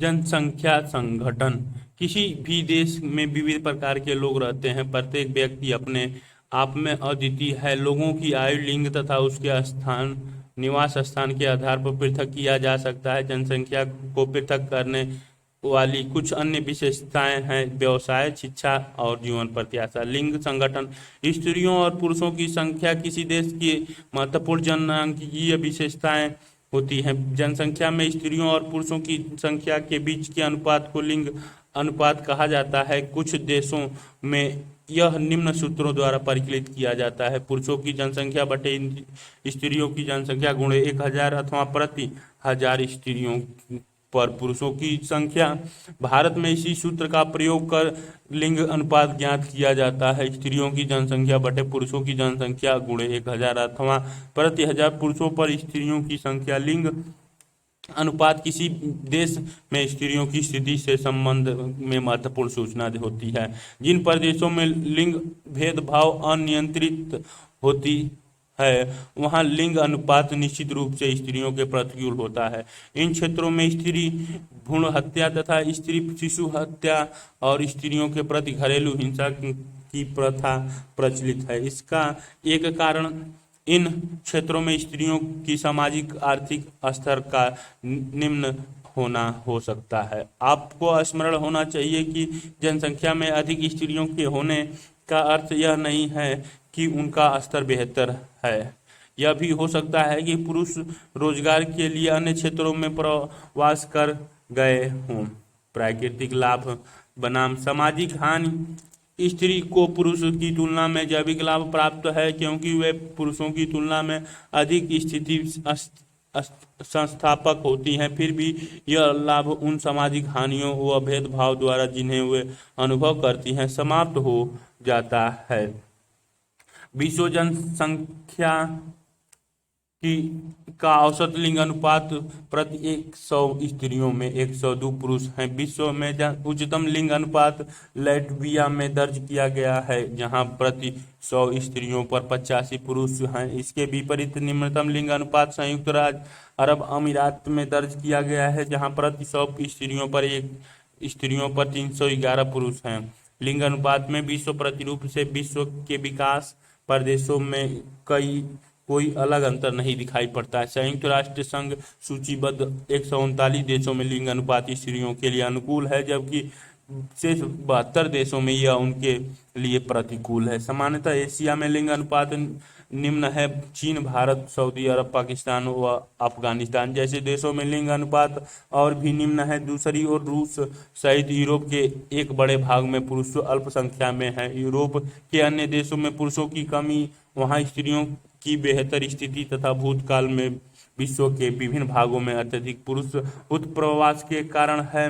जनसंख्या संगठन। किसी भी देश में विविध प्रकार के लोग रहते हैं। प्रत्येक व्यक्ति अपने आप में अद्वितीय है। लोगों की आयु, लिंग तथा उसके स्थान, निवास स्थान के आधार पर पृथक किया जा सकता है। जनसंख्या को पृथक करने वाली कुछ अन्य विशेषताएं हैं: व्यवसाय, शिक्षा और जीवन प्रत्याशा। लिंग संगठन। स्त्रियों और पुरुषों की संख्या किसी देश की महत्वपूर्ण जनसांख्यिकीय विशेषताएं होती हैं। जनसंख्या में स्त्रियों और पुरुषों की संख्या के बीच के अनुपात को लिंग अनुपात कहा जाता है। कुछ देशों में यह निम्न सूत्रों द्वारा परिकलित किया जाता है: पुरुषों की जनसंख्या बटे स्त्रियों की जनसंख्या गुणे 1000, अथवा प्रति 1000 स्त्रियों पर पुरुषों की संख्या। भारत में इसी सूत्र का प्रयोग कर लिंग अनुपात ज्ञात किया जाता है: स्त्रियों की जनसंख्या बटे पुरुषों की जनसंख्या गुणे 1000, अथवा प्रति 1000 पुरुषों पर स्त्रियों की संख्या। लिंग अनुपात किसी देश में स्त्रियों की स्थिति से संबंध में महत्वपूर्ण सूचना होती है। जिन प्रदेशों में लिंग भेदभाव अनियंत्रित होती है, वहाँ लिंग अनुपात निश्चित रूप से स्त्रियों के प्रतिकूल होता है। इन क्षेत्रों में स्त्री भ्रूण हत्या तथा स्त्री शिशु हत्या और स्त्रियों के प्रति घरेलू हिंसा की प्रथा प्रचलित है। इसका एक कारण इन क्षेत्रों में स्त्रियों की सामाजिक आर्थिक स्तर का निम्न होना हो सकता है। आपको स्मरण होना चाहिए कि जनसंख्या में अधिक स्त्रियों के होने का अर्थ यह नहीं है कि उनका स्तर बेहतर है। यह भी हो सकता है कि पुरुष रोजगार के लिए अन्य क्षेत्रों में प्रवास कर गए हों। प्राकृतिक लाभ बनाम सामाजिक हानि। स्त्री को पुरुष की तुलना में जैविक लाभ प्राप्त है, क्योंकि वे पुरुषों की तुलना में अधिक स्थिति संस्थापक होती हैं। फिर भी यह लाभ उन सामाजिक हानियों व भेदभाव द्वारा जिन्हें वे अनुभव करती हैं समाप्त हो जाता है। विश्व जनसंख्या की का औसत लिंग अनुपात प्रति 100 स्त्रियों में 102 पुरुष हैं। विश्व में उच्चतम लिंग अनुपात लैटविया में दर्ज किया गया है, जहां प्रति 100 स्त्रियों पर 85 पुरुष हैं। इसके विपरीत निम्नतम लिंग अनुपात संयुक्त राज्य अरब अमीरात में दर्ज किया गया है, जहां प्रति 100 स्त्रियों पर 311 पुरुष हैं। लिंग अनुपात में विश्व प्रतिरूप से विश्व के विकास प्रदेशों में कोई अलग अंतर नहीं दिखाई पड़ता है। संयुक्त राष्ट्र संघ सूचीबद्ध 139 देशों में लिंग अनुपात स्त्रियों के लिए अनुकूल है, जबकि शेष 72 देशों में यह उनके लिए प्रतिकूल है। सामान्यतः एशिया में लिंग अनुपात निम्न है। चीन, भारत, सऊदी अरब, पाकिस्तान व अफगानिस्तान जैसे देशों में लिंग अनुपात और भी निम्न है। दूसरी ओर रूस सहित यूरोप के एक बड़े भाग में पुरुष अल्पसंख्या में है। यूरोप के अन्य देशों में पुरुषों की कमी, वहाँ स्त्रियों की बेहतर स्थिति तथा भूतकाल में विश्व के विभिन्न भागों में अत्यधिक पुरुष उत्प्रवास के कारण है।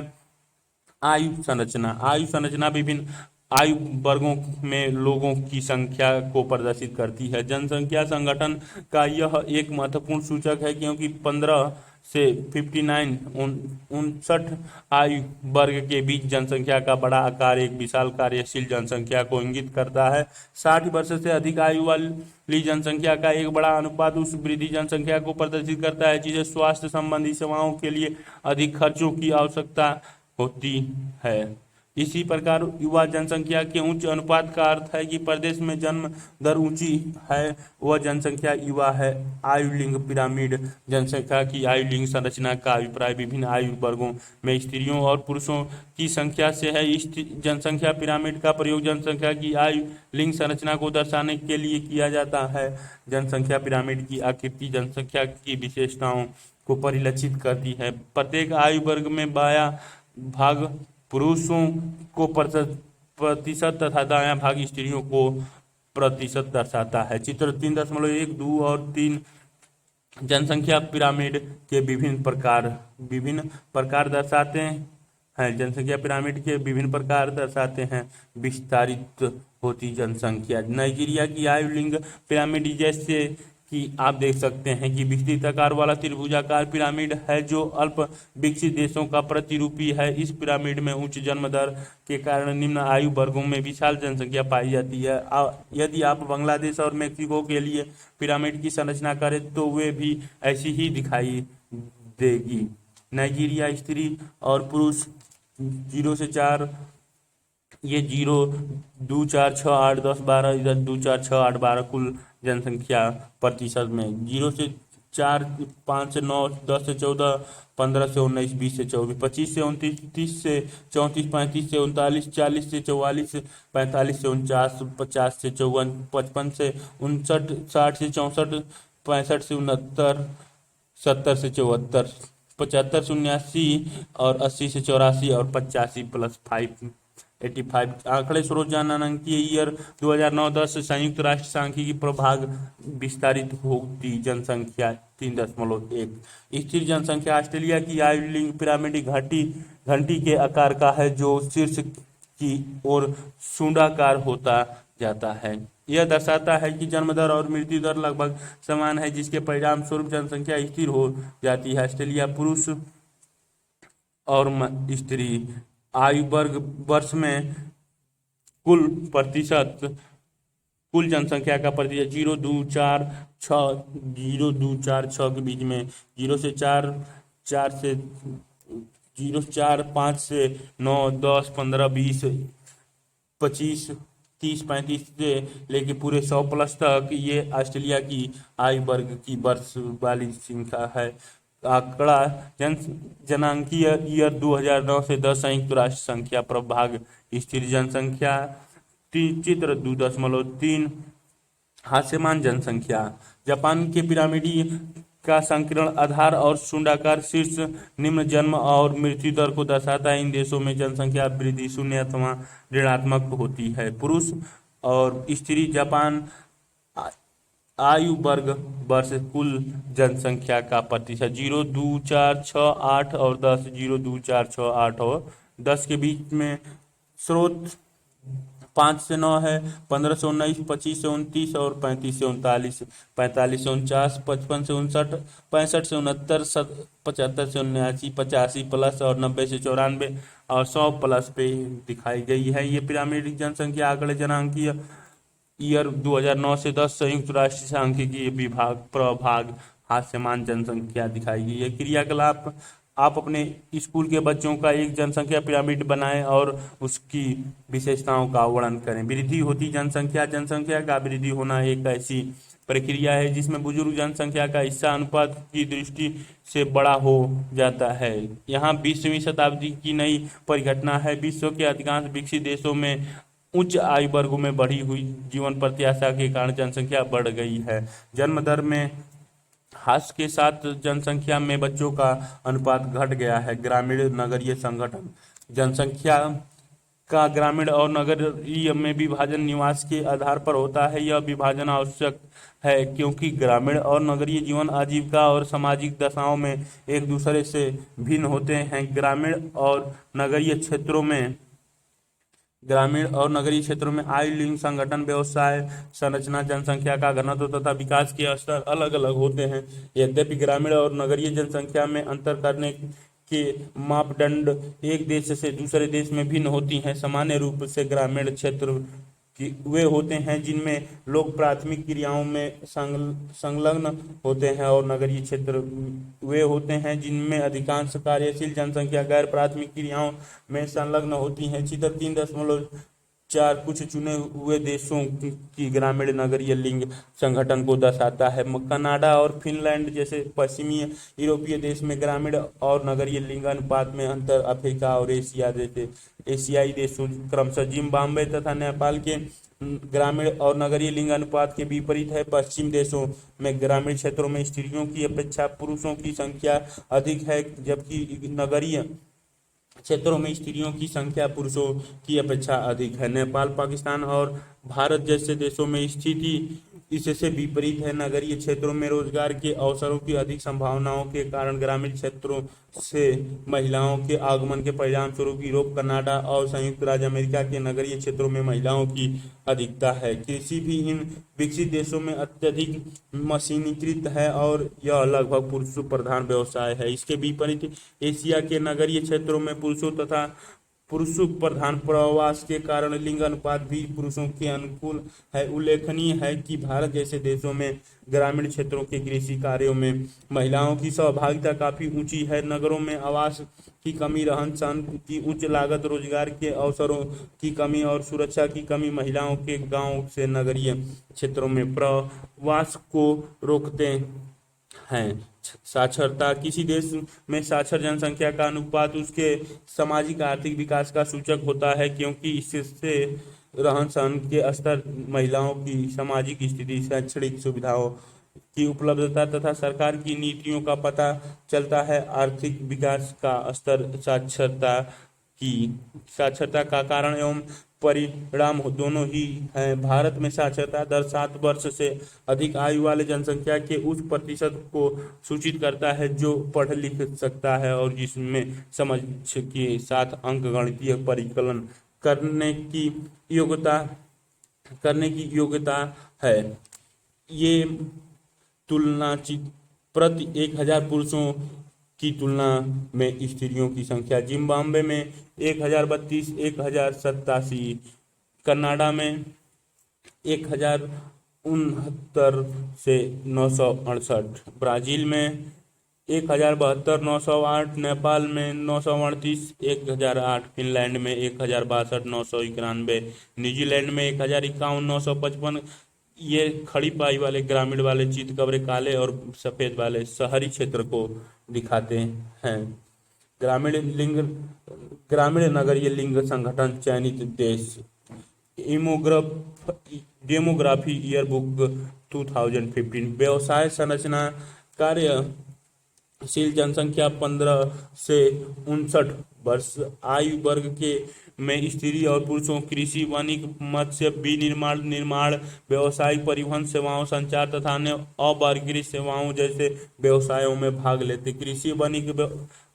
आयु संरचना विभिन्न आयु वर्गों में लोगों की संख्या को प्रदर्शित करती है। जनसंख्या संगठन का यह एक महत्वपूर्ण सूचक है, क्योंकि 15 से 59 59 आयु वर्ग के बीच जनसंख्या का बड़ा आकार एक विशाल कार्यशील जनसंख्या को इंगित करता है। 60 वर्ष से अधिक आयु वाली जनसंख्या का एक बड़ा अनुपात उस वृद्धि जनसंख्या को प्रदर्शित करता है जिसे स्वास्थ्य संबंधी सेवाओं के लिए अधिक खर्चों की आवश्यकता होती है। इसी प्रकार युवा जनसंख्या के उच्च अनुपात का अर्थ है कि प्रदेश में जन्म दर ऊंची है, वह जनसंख्या युवा है। आयु लिंग पिरामिड। जनसंख्या की आयु लिंग संरचना का अभिप्राय विभिन्न आयु वर्गों में स्त्रियों और पुरुषों की संख्या से है। इस जनसंख्या पिरामिड का प्रयोग जनसंख्या की आयु लिंग संरचना को दर्शाने के लिए किया जाता है। जनसंख्या पिरामिड की आकृति जनसंख्या की विशेषताओं को परिलक्षित करती है। प्रत्येक आयु वर्ग में बायां भाग पुरुषों को प्रतिशत तथा दायां भाग स्त्रियों को प्रतिशत दर्शाता है। चित्र 3.1, 2 और 3 जनसंख्या पिरामिड के विभिन्न प्रकार दर्शाते हैं। जनसंख्या पिरामिड के विभिन्न प्रकार दर्शाते हैं। विस्तारित होती जनसंख्या। नाइजीरिया की आयु लिंग पिरामिड जैसे कि आप देख सकते हैं कि विस्तृत आकार वाला त्रिभुजाकार पिरामिड है, जो अल्प विकसित देशों का प्रतिरूपी है। इस पिरामिड में उच्च जन्म दर के कारण निम्न आयु वर्गों में विशाल जनसंख्या पाई जाती है। यदि आप बांग्लादेश और मेक्सिको के लिए पिरामिड की संरचना करें तो वे भी ऐसी ही दिखाई देगी। नाइजीरिया स्त्री और पुरुष 0 से 4, ये 0, 2, 4, 6, 8, 10, 12, इधर 2, 4, 6, 8, 12 कुल जनसंख्या प्रतिशत में 0 से 4, 5 से 9, 10 से 14, 15 से 19, 20 से 24, 25 से 29, 30 से 34, 35 से 39, 40 से 44, 45 से 49, 50 से 54, 55 से 59, 60 से 64, 65 से 65, 65 से 69, 70 से 74, 75 से 79 और 80 से 84 और 85+5 आंकड़े स्रोत जाननांकीय ईयर 2009-10 संयुक्त राष्ट्र सांख्यिकी प्रभाग विस्तारित होती जनसंख्या 3.1 स्थिर जनसंख्या ऑस्ट्रेलिया की आयु लिंग पिरामिड घंटी के आकार का है जो शीर्ष की ओर शून्याकार होता जाता है। यह दर्शाता है कि जन्म दर और मृत्यु दर लगभग समान है जिसके परिणाम स्वरूप जनसंख्या स्थिर हो जाती है। ऑस्ट्रेलिया पुरुष और स्त्री आयु वर्ग वर्ष में कुल जनसंख्या का प्रतिशत 0, 2, 4, 6 के बीच में 0 से 4, 0, 4, 5 से 9, 10, 15, 20, 25, 30, 35 से लेके पूरे 100+ तक ये ऑस्ट्रेलिया की आयु वर्ग की वर्ष वाली संख्या है। आंकड़ा जनांकीय ईयर 2009 से 10 संयुक्त राष्ट्र संख्या प्रभाग स्थिर जनसंख्या चित्र 2.3 हास्यमान जनसंख्या जापान के पिरामिडी का संकीर्ण आधार और शून्याकार शीर्ष निम्न जन्म और मृत्यु दर को दर्शाता है। इन देशों में जनसंख्या वृद्धि शून्य अथवा ऋणात्मक होती है। पुरुष और स्त्री जापान आयु वर्ग वर्ष कुल जनसंख्या का प्रतिशत 0, 2, 4, 6, 8 और 10 0, 2, 4, 6, 8 और 10 के बीच में स्रोत 5 से 9 है, 15 से 19, 25 से 29 और 35 से 39, 45 से 49, 55 से 59, 65 से 69, 75 से 79, 85+ और 90 से 94 और 100+ पे दिखाई गई है। ये पिरामिड जनसंख्या आंकड़े जनांकीय ईयर 2009 से 10 संयुक्त राष्ट्र सांख्यिकी विभाग प्रभाग हास्यमान जनसंख्या दिखाई गई है। क्रियाकलाप आप अपने स्कूल के बच्चों का एक जनसंख्या पिरामिड बनाएं और उसकी विशेषताओं का वर्णन करें। वृद्धि होती जनसंख्या का वृद्धि होना एक ऐसी प्रक्रिया है जिसमें बुजुर्ग जनसंख्या का हिस्सा अनुपात की दृष्टि से बड़ा हो जाता है। यहाँ 20वीं शताब्दी की नई परिघटना है। विश्व के अधिकांश विकसित देशों में उच्च आयु वर्गों में बढ़ी हुई जीवन प्रत्याशा के कारण जनसंख्या बढ़ गई है। जन्म दर में ह्रास के साथ जनसंख्या में बच्चों का अनुपात घट गया है। ग्रामीण नगरीय संगठन जनसंख्या का ग्रामीण और नगरीय में विभाजन निवास के आधार पर होता है। यह विभाजन आवश्यक है क्योंकि ग्रामीण और नगरीय जीवन आजीविका और सामाजिक दशाओं में एक दूसरे से भिन्न होते हैं। ग्रामीण और नगरीय क्षेत्रों में आयु लिंग संगठन व्यवसाय संरचना जनसंख्या का घनत्व तथा विकास के स्तर अलग अलग होते हैं। यद्यपि ग्रामीण और नगरीय जनसंख्या में अंतर करने के मापदंड एक देश से दूसरे देश में भिन्न होती हैं। सामान्य रूप से ग्रामीण क्षेत्र वे होते हैं जिनमें लोग प्राथमिक क्रियाओं में संलग्न होते हैं और नगरीय क्षेत्र वे होते हैं जिनमें अधिकांश कार्यशील जनसंख्या गैर प्राथमिक क्रियाओं में संलग्न होती है। चित्र 3.4 कुछ चुने हुए देशों की ग्रामीण नगरीय लिंग संगठन को दर्शाता है। कनाडा और फिनलैंड जैसे पश्चिमी यूरोपीय देश में ग्रामीण और नगरीय लिंग अनुपात में अंतर अफ्रीका और एशियाई देशों क्रमशः जिम्बाब्वे तथा नेपाल के ग्रामीण और नगरीय लिंग अनुपात के विपरीत है। पश्चिम देशों में ग्रामीण क्षेत्रों में स्त्रियों की अपेक्षा पुरुषों की संख्या अधिक है जबकि नगरीय क्षेत्रों में स्त्रियों की संख्या पुरुषों की अपेक्षा अधिक है। नेपाल, पाकिस्तान और भारत जैसे देशों में स्थिति इससे विपरीत है। नगरीय क्षेत्रों में रोजगार के अवसरों की अधिक संभावनाओं के कारण ग्रामीण क्षेत्रों से महिलाओं के आगमन के परिणाम स्वरूप यूरोप, कनाडा और संयुक्त राज्य अमेरिका के नगरीय क्षेत्रों में महिलाओं की अधिकता है। कृषि भी इन विकसित देशों में अत्यधिक मशीनीकृत है और यह लगभग पुरुष प्रधान व्यवसाय है। इसके विपरीत एशिया के नगरीय क्षेत्रों में पुरुषों तथा पुरुष प्रधान प्रवास के कारण लिंग अनुपात भी पुरुषों के अनुकूल है। उल्लेखनीय है कि भारत जैसे देशों में ग्रामीण क्षेत्रों के कृषि कार्यों में महिलाओं की सहभागिता काफी ऊंची है। नगरों में आवास की कमी, रहन सहन की उच्च लागत, रोजगार के अवसरों की कमी और सुरक्षा की कमी महिलाओं के गांव से नगरीय क्षेत्रों में प्रवास को रोकते हैं। साक्षरता, किसी देश में साक्षर जनसंख्या का अनुपात उसके सामाजिक आर्थिक विकास का सूचक होता है, क्योंकि इससे रहन सहन के स्तर, महिलाओं की सामाजिक स्थिति, शैक्षणिक सुविधाओं की उपलब्धता तथा सरकार की नीतियों का पता चलता है। आर्थिक विकास का स्तर साक्षरता का कारण एवं परिणाम दोनों ही हैं। भारत में साक्षरता दर 7 वर्ष से अधिक आयु वाले जनसंख्या के उस प्रतिशत को सूचित करता है जो पढ़ लिख सकता है और जिसमें समझ के साथ अंकगणितीय परिकलन करने की योग्यता है। ये तुलना प्रति 1000 पुरुषों की तुलना में स्त्रियों की संख्या जिम्बाब्वे में 1032, 1087, कनाडा में 1069 से 968, ब्राजील में 1072, 908, नेपाल में 938, 1008, फिनलैंड में 1062, 991, न्यूजीलैंड में 1051, 955। ये खड़ी पाई वाले ग्रामीण वाले चितकबरे काले और सफेद वाले शहरी क्षेत्र को दिखाते हैं। ग्रामीण नगरीय लिंग संगठन चयनित देश डेमोग्राफी ईयरबुक 2015। व्यवसाय संरचना, कार्यशील जनसंख्या 15 से 59 वर्ष आयु वर्ग के में स्त्री और पुरुषों, कृषि, वानिकी, मत्स्य, विनिर्माण, निर्माण, व्यवसायिक, परिवहन सेवाओं, संचार तथा अन्य अवर्गीकृत सेवाओं जैसे व्यवसायों में भाग लेते। कृषि, वानिकी,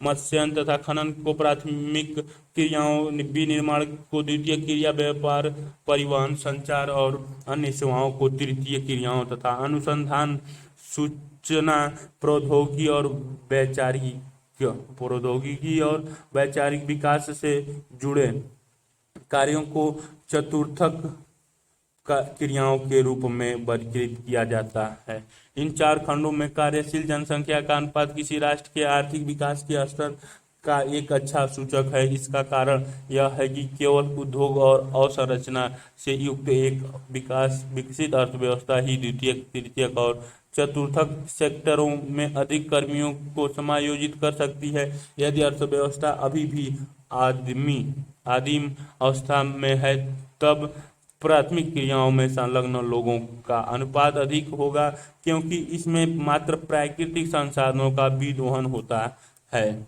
मत्स्यन तथा खनन को प्राथमिक क्रियाओं, विनिर्माण को द्वितीय क्रिया, व्यापार, परिवहन, संचार और अन्य सेवाओं को तृतीय क्रियाओं तथा अनुसंधान, सूचना प्रौद्योगिकी और वैचारिक विकास से जुड़े कार्यों को चतुर्थक क्रियाओं के रूप में वर्गीकृत किया जाता है। इन 4 खंडों में कार्यशील जनसंख्या का अनुपात किसी राष्ट्र के आर्थिक विकास के स्तर का एक अच्छा सूचक है। इसका कारण यह है कि केवल उद्योग और अवसंरचना से युक्त एक विकसित अर्थव्यवस्था ही द्वितीयक, तृतीयक और चतुर्थक सेक्टरों में अधिक कर्मियों को समायोजित कर सकती है। यदि अर्थव्यवस्था अभी भी आदिम अवस्था में है, तब प्राथमिक क्रियाओं में संलग्न लोगों का अनुपात अधिक होगा, क्योंकि इसमें मात्र प्राकृतिक संसाधनों का भी दोहन होता है।